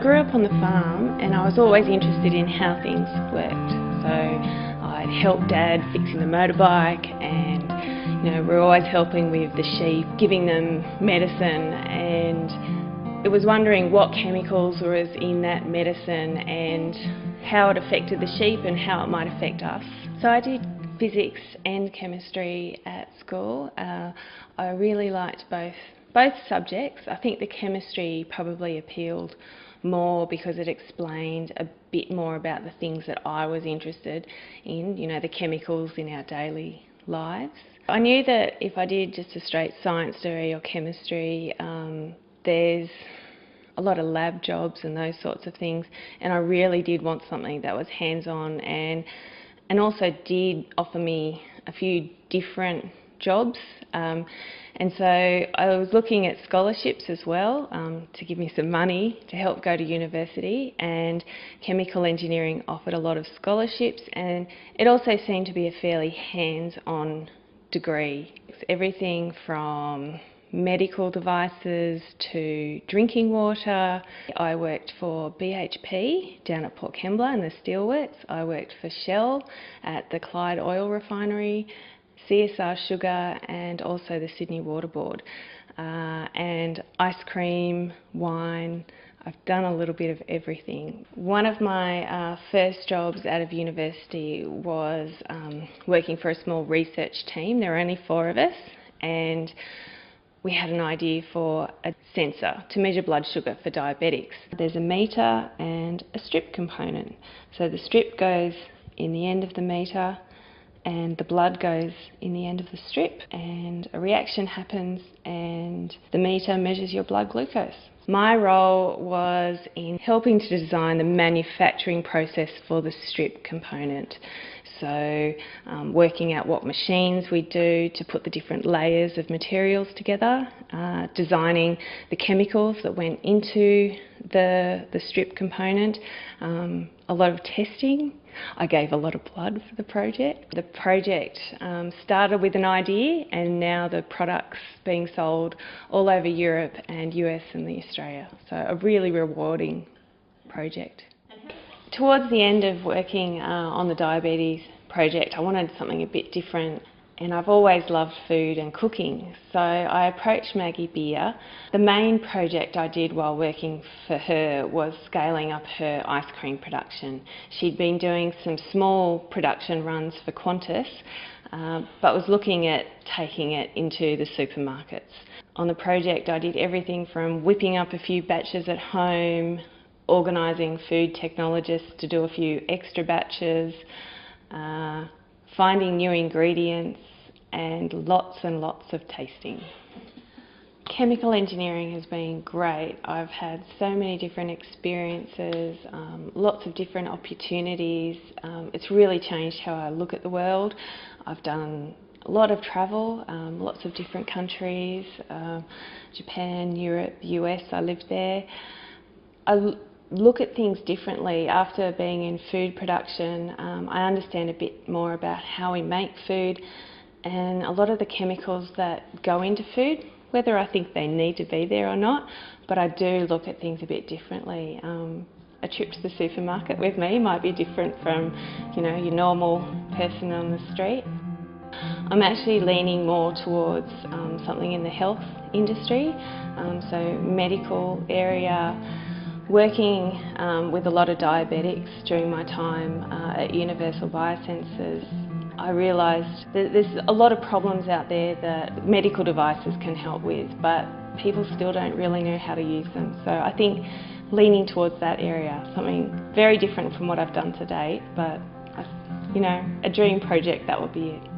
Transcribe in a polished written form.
grew up on the farm and I was always interested in how things worked. So I'd help Dad fixing the motorbike, and we were always helping with the sheep, giving them medicine, and it was wondering what chemicals was in that medicine and how it affected the sheep and how it might affect us. So I did physics and chemistry at school. I really liked both subjects. I think the chemistry probably appealed more because it explained a bit more about the things that I was interested in, the chemicals in our daily lives. I knew that if I did just a straight science degree or chemistry, there's a lot of lab jobs and those sorts of things, and I really did want something that was hands-on and also did offer me a few different jobs. And so I was looking at scholarships as well to give me some money to help go to university, and chemical engineering offered a lot of scholarships, and it also seemed to be a fairly hands-on degree. It's everything from medical devices to drinking water. I worked for BHP down at Port Kembla in the steelworks. I worked for Shell at the Clyde Oil Refinery, CSR Sugar, and also the Sydney Water Board. And ice cream, wine, I've done a little bit of everything. One of my first jobs out of university was working for a small research team. There were only 4 of us, and we had an idea for a sensor to measure blood sugar for diabetics. There's a meter and a strip component. So the strip goes in the end of the meter and the blood goes in the end of the strip, and a reaction happens and the meter measures your blood glucose. My role was in helping to design the manufacturing process for the strip component. So working out what machines we do to put the different layers of materials together, designing the chemicals that went into the strip component, a lot of testing. I gave a lot of blood for the project. The project started with an idea, and now the product's being sold all over Europe and US and Australia. So a really rewarding project. Towards the end of working on the diabetes project, I wanted something a bit different, and I've always loved food and cooking, so I approached Maggie Beer. The main project I did while working for her was scaling up her ice cream production. She'd been doing some small production runs for Qantas, but was looking at taking it into the supermarkets. On the project I did everything from whipping up a few batches at home, organising food technologists to do a few extra batches, finding new ingredients, and lots of tasting. Chemical engineering has been great. I've had so many different experiences, lots of different opportunities. It's really changed how I look at the world. I've done a lot of travel, lots of different countries, Japan, Europe, US, I lived there. I look at things differently. After being in food production, I understand a bit more about how we make food and a lot of the chemicals that go into food, whether I think they need to be there or not, but I do look at things a bit differently. A trip to the supermarket with me might be different from, your normal person on the street. I'm actually leaning more towards something in the health industry, so medical area, working with a lot of diabetics during my time at Universal Biosensors. I realised that there's a lot of problems out there that medical devices can help with, but people still don't really know how to use them. So I think leaning towards that area, something very different from what I've done to date, but a dream project, that would be it.